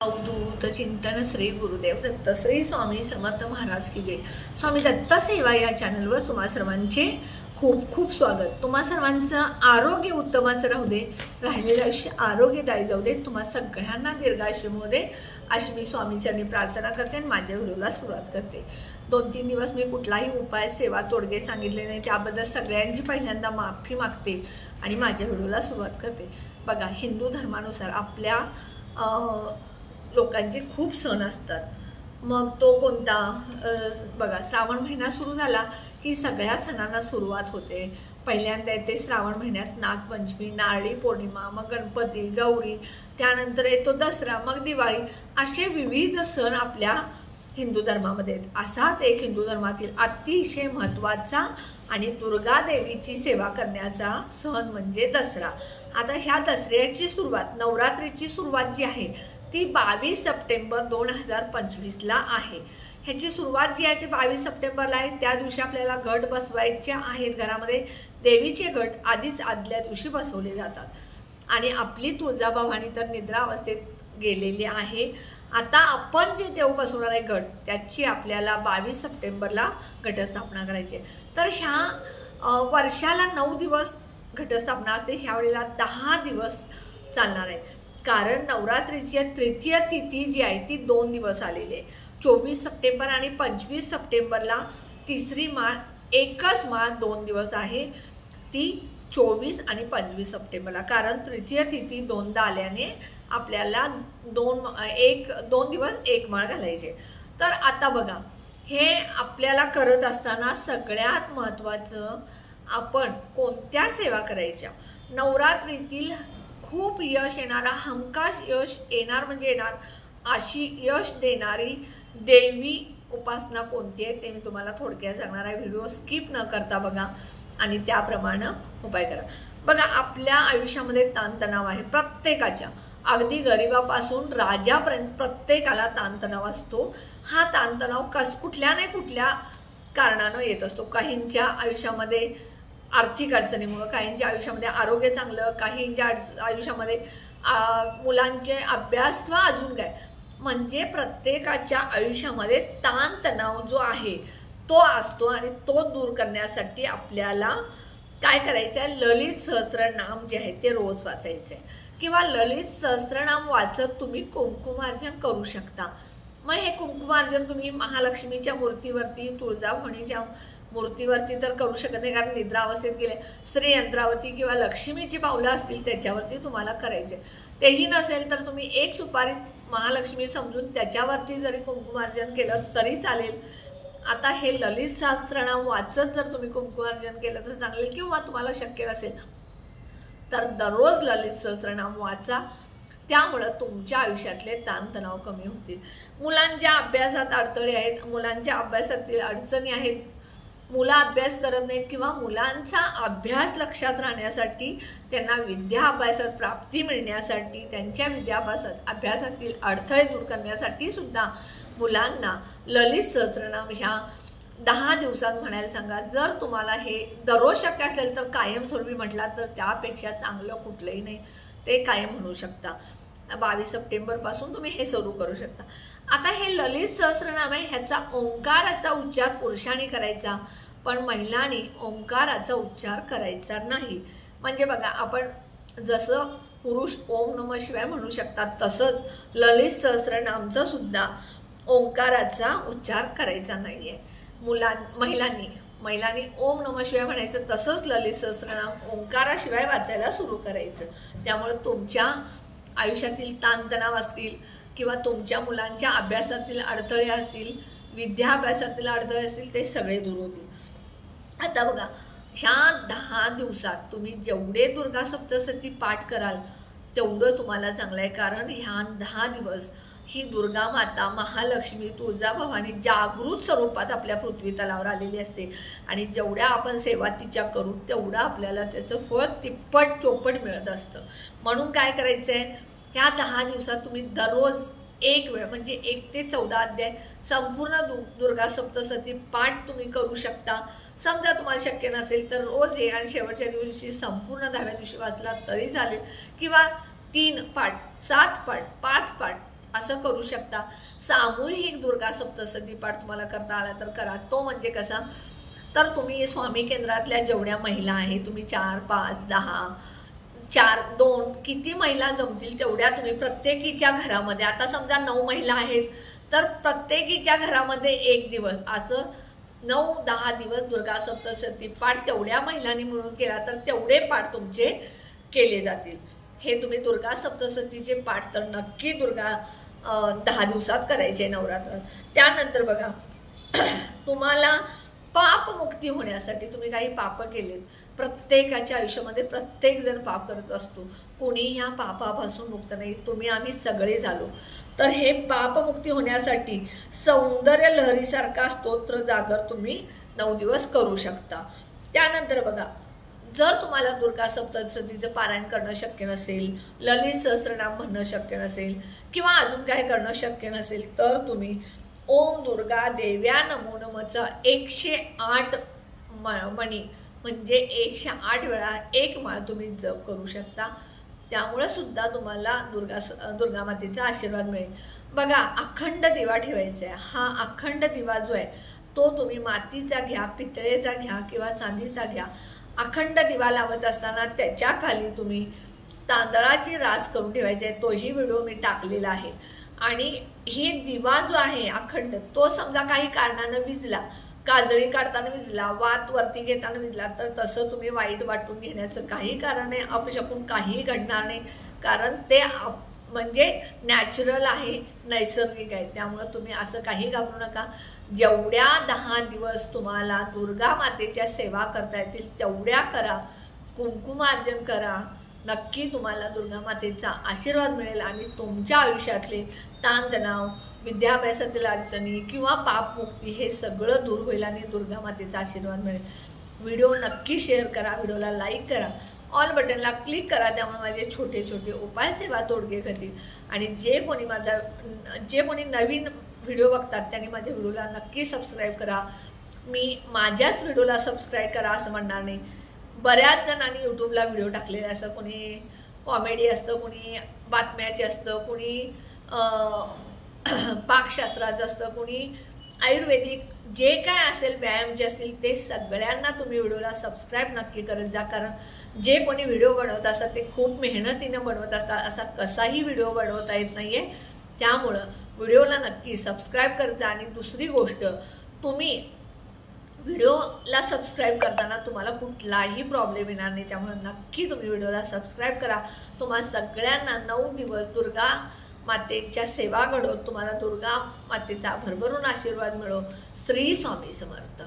अवधूत चिंतन श्री गुरुदेव दत्त श्री स्वामी समर्थ महाराज की जय। स्वामी दत्त सेवा या चॅनलवर तुम्हा सर्वांचे खूप खूप स्वागत। तुम्हा सर्वांचं आरोग्य उत्तमाचं राहू दे, राहिलेलं आयुष्य आरोग्यदायी जाऊ दे, तुम्हा सगळ्यांना दीर्घायुष्य मिळू दे अशी मी स्वामीचरणी प्रार्थना करते आणि माझ्या व्हिडिओला सुरुवात करते। 2-3 दिवस मी कुठलाही उपाय सेवा तोडगे सांगितले नाही, त्याबद्दल सगळ्यांची पहिल्यांदा माफी मागते आणि माझ्या व्हिडिओला सुरुवात करते। बघा, हिंदू धर्मानुसार आपल्या लोकांचे खूप सण असतात। मग तो कोणता? बघा, श्रावण महिना सुरू झाला की सगळ्या सणांना सुरुवात होते। पहिल्यांदा येते श्रावण महिन्यात नागपंचमी, नारळी पौर्णिमा, मग गणपती, गौरी, त्यानंतर येतो दसरा, मग दिवाळी, असे विविध सण आपल्या हिंदू धर्मामध्ये आहेत। असाच एक हिंदू धर्मातील अतिशय महत्त्वाचा आणि दुर्गा देवीची सेवा करण्याचा सण म्हणजे दसरा। आता ह्या दसऱ्याची सुरुवात, नवरात्रीची सुरुवात जी आहे ती 22 सप्टेंबर 2025 ला आहे। ह्याची सुरुवात जी आहे ती 22 सप्टेंबरला आहे। त्या दिवशी आपल्याला घट बसवायचे आहेत घरामध्ये। देवीचे घट आधीच आदल्या दिवशी बसवले जातात आणि आपली तुळजाभवानी तर निद्रा अवस्थेत गेलेली आहे। आता आपण जे देव बसवणार आहे घट, त्याची आपल्याला 22 सप्टेंबरला घटस्थापना करायची। तर ह्या वर्षाला 9 दिवस घटस्थापना असते, ह्या वेळेला 10 दिवस चालणार आहे। कारण नवरात्रीची तृतीय तिथी जी आहे ती 2 दिवस आलेली आहे। 24 सप्टेंबर आणि 25 सप्टेंबरला तिसरी माळ, एकच माळ 2 दिवस आहे, ती 24 आणि 25 सप्टेंबरला। कारण तृतीय तिथी 2दा आल्याने आपल्याला 2 दिवस एक माळ घालायचे। तर आता बघा, हे आपल्याला करत असताना सगळ्यात महत्त्वाचं आपण कोणत्या सेवा करायच्या। नवरात्रीतील खूप यश येणारा, हमखास यश येणार म्हणजे येणार अशी यश देणारी देवी उपासना कोणती आहे ते मी तुम्हाला थोडक्यात सांगणार आहे। व्हिडिओ स्किप न करता बघा आणि त्याप्रमाणे उपाय करा। बघा, आपल्या आयुष्यामध्ये ताणतणाव आहे प्रत्येकाच्या, अगदी गरिबापासून राजापर्यंत प्रत्येकाला ताणतणाव असतो। हा ताणतणाव कुठल्या नाही कुठल्या कारणानं येत असतो। काहींच्या आयुष्यामध्ये आर्थिक अडचणीमुळे, काहींच्या आयुष्यामध्ये आरोग्य चांगलं, काहींच्या आयुष्यामध्ये मुलांचे अभ्यास किंवा अजून काय, म्हणजे प्रत्येकाच्या आयुष्यामध्ये ताणतणाव जो आहे तो असतो आणि तो दूर करण्यासाठी आपल्याला काय करायचं आहे, ललित सहस्त्रनाम जे आहे ते रोज वाचायचं आहे किंवा ललित सहस्त्रनाम वाचत तुम्ही कुंकुमार्जन करू शकता। मग हे कुंकुमार्जन तुम्ही महालक्ष्मीच्या मूर्तीवरती, तुळजाभवानीच्या मूर्तीवरती तर करू शकत नाही कारण निद्रा अवस्थेत गेले, श्रीयंत्रावरती किंवा लक्ष्मीची पावलं असतील त्याच्यावरती तुम्हाला करायचे। तेही नसेल तर तुम्ही एक सुपारी महालक्ष्मी समजून त्याच्यावरती जरी कुंकुमार्जन केलं तरी चालेल। आता हे ललित सहस्त्रनाम वाचत जर तुम्ही कुंकुमार्जन केलं तर चांगले, किंवा तुम्हाला शक्य नसेल तर दररोज ललित सहस्त्रनाम वाचा, त्यामुळे तुमच्या आयुष्यातले ताणतणाव कमी होतील। मुलांच्या अभ्यासात अडथळे आहेत, मुलांच्या अभ्यासातील अडचणी आहेत, मुलं अभ्यास करत नाहीत किंवा मुलांचा अभ्यास लक्षात राहण्यासाठी, त्यांना विद्या अभ्यासात प्राप्ती मिळण्यासाठी, त्यांच्या अभ्यासातील अडथळे दूर करण्यासाठी सुद्धा मुलांना ललित सहस्त्रनाम ह्या 10 दिवसात म्हणायला सांगा। जर तुम्हाला हे दररोज शक्य असेल तर कायमस्वरूपी म्हटला तर त्यापेक्षा चांगलं कुठलंही नाही, ते कायम म्हणू शकता। 22 सप्टेंबर पासून तुम्ही हे सुरू करू शकता। आता हे ललित सहस्त्रनाम आहे, ह्याचा ओंकाराचा उच्चार पुरुषांनी करायचा, पण महिलांनी ओंकाराचा उच्चार करायचा नाही। म्हणजे बघा, आपण जसं पुरुष ओम नमः शिवाय म्हणू शकतात तसंच ललित सहस्त्रनामचा सुद्धा ओंकाराचा उच्चार करायचा नाहीये। महिलांनी ओम नमः शिवाय म्हणायचं, तसंच ललित सहस्त्रनाम ओंकाराशिवाय वाचायला सुरू करायचं। त्यामुळे तुमच्या आयुष्यातील ताणतणाव असतील किंवा तुमच्या मुलांच्या अभ्यासातील अडथळे असतील, विद्याभ्यासातील अडथळे असतील, ते सगळे दूर होतील। आता बघा, ह्या 10 दिवसात तुम्ही जेवढे दुर्गा सप्तशती पाठ कराल तेवढं तुम्हाला चांगलं आहे। कारण ह्या 10 दिवस ही दुर्गा माता, महालक्ष्मी, तुळजाभवानी जागृत स्वरूपात आपल्या पृथ्वी तलावर आलेली असते आणि जेवढ्या आपण सेवा तिच्या करू तेवढं आपल्याला त्याचं फळ तिप्पट चौपट मिळत असतं। म्हणून काय करायचं आहे, ह्या 10 दिवसात तुम्ही दररोज एक वेळ म्हणजे 1 ते 14 अध्याय संपूर्ण दुर्गा सप्तशती पाठ तुम्ही करू शकता। समजा तुम्हाला शक्य नसेल तर रोज एक आणि शेवटच्या दिवशी संपूर्ण 10व्या दिवशी वाचला तरी चालेल, किंवा 3 पाठ, 7 पाठ, 5 पाठ असं करू शकता। सामूहिक दुर्गा सप्तशती पाठ तुम्हाला करता आला तर करा। तो म्हणजे कसा, तर तुम्ही स्वामी केंद्रातल्या जेवढ्या महिला आहेत, तुम्ही 4, 5, 10, 4, 2 किती महिला जमतील तेवढ्या तुम्ही प्रत्येकीच्या घरामध्ये, आता समजा 9 महिला आहेत तर प्रत्येकीच्या घरामध्ये 1 दिवस असं 9-10 दिवस दुर्गा सप्तशती पाठ तेवढ्या महिलांनी मिळून केला तर तेवढे पाठ तुमचे केले जातील। हे तुम्ही दुर्गा सप्तशतीचे पाठ तर नक्की 10 दिवसात करायचे नवरात्र। त्यानंतर बघा तुम्हाला पापमुक्ती होण्यासाठी, तुम्ही काही पाप केलेत, प्रत्येकाच्या आयुष्यामध्ये प्रत्येक जण पाप करत असतो, कोणी ह्या पापापासून मुक्त नाही, तुम्ही आम्ही सगळे झालो। तर हे पापमुक्ती होण्यासाठी सौंदर्य लहरीसारखा स्तोत्र जागर तुम्ही 9 दिवस करू शकता। त्यानंतर बघा जर तुम्हाला दुर्गा सप्तशतीचं पारायण करणं शक्य नसेल, ललित सहस्रनाम म्हणणं शक्य नसेल किंवा अजून काय करणं शक्य नसेल तर तुम्ही ओम दुर्गा देव्या नमो नमःचा 108 मणी म्हणजे 108 वेळा 1 माळ तुम्ही जप करू शकता। त्यामुळे सुद्धा तुम्हाला दुर्गा मातेचा आशीर्वाद मिळेल। बघा अखंड दिवा ठेवायचा आहे। हा अखंड दिवा जो आहे तो तुम्ही मातीचा घ्या, पितळेचा घ्या किंवा चांदीचा घ्या। अखंड दिवा लावत असताना त्याच्या खाली तुम्ही तांदळाची रास करून ठेवायची आहे। तोही व्हिडिओ मी टाकलेला आहे। आणि हे दिवा जो आहे अखंड, तो समजा काही कारणानं विजला, काजळी काढताना विजला, वात वरती घेताना विजला तर तसं तुम्ही वाईट वाटून घेण्याचं काही कारण नाही, अपशकून काही घडणार नाही, कारण ते म्हणजे नॅचरल आहे, नैसर्गिक आहे। त्यामुळे तुम्ही असं काही घाबरू नका। जेवढ्या 10 दिवस तुम्हाला दुर्गा मातेच्या सेवा करता येतील तेवढ्या करा, कुंकुमार्जन करा, नक्की तुम्हाला दुर्गा मातेचा आशीर्वाद मिळेल आणि तुमच्या आयुष्यातले ताणतणाव, विद्याभ्यासातील अडचणी किंवा पापमुक्ती हे सगळं दूर होईल आणि दुर्गा मातेचा आशीर्वाद मिळेल। व्हिडिओ नक्की शेअर करा, व्हिडिओला लाईक करा, ऑल बटनला क्लिक करा, त्यामुळे माझे छोटे छोटे उपाय सेवा तोडगे करतील। आणि जे कोणी नवीन व्हिडिओ बघतात त्यांनी माझ्या व्हिडिओला नक्की सबस्क्राईब करा। मी माझ्याच व्हिडिओला सबस्क्राईब करा असं म्हणणार नाही, बऱ्याच जणांनी यूट्यूबला व्हिडिओ टाकलेले असतं, कोणी कॉमेडी असतं, कोणी बातम्याचे असतं, कोणी पाकशास्त्राचं असतं, कोणी आयुर्वेदिक, जे काय असेल व्यायाम जे असतील ते सगळ्यांना तुम्ही व्हिडिओला सबस्क्राईब नक्की करत जा। कारण जे कोणी व्हिडिओ बनवत असतात ते खूप मेहनतीने बनवत असतात, असा कसाही व्हिडिओ बनवता येत नाहीये। त्यामुळं व्हिडिओला नक्की सबस्क्राईब करत जा। आणि दुसरी गोष्ट, तुम्ही व्हिडिओला सबस्क्राईब करताना तुम्हाला कुठलाही प्रॉब्लेम येणार नाही, त्यामुळे नक्की तुम्ही व्हिडिओला सबस्क्राईब करा। तुम्हा सगळ्यांना 9 दिवस दुर्गा मातेच्या सेवा घडवत तुम्हाला दुर्गा मातेचा भरभरून आशीर्वाद मिळो। श्री स्वामी समर्थ।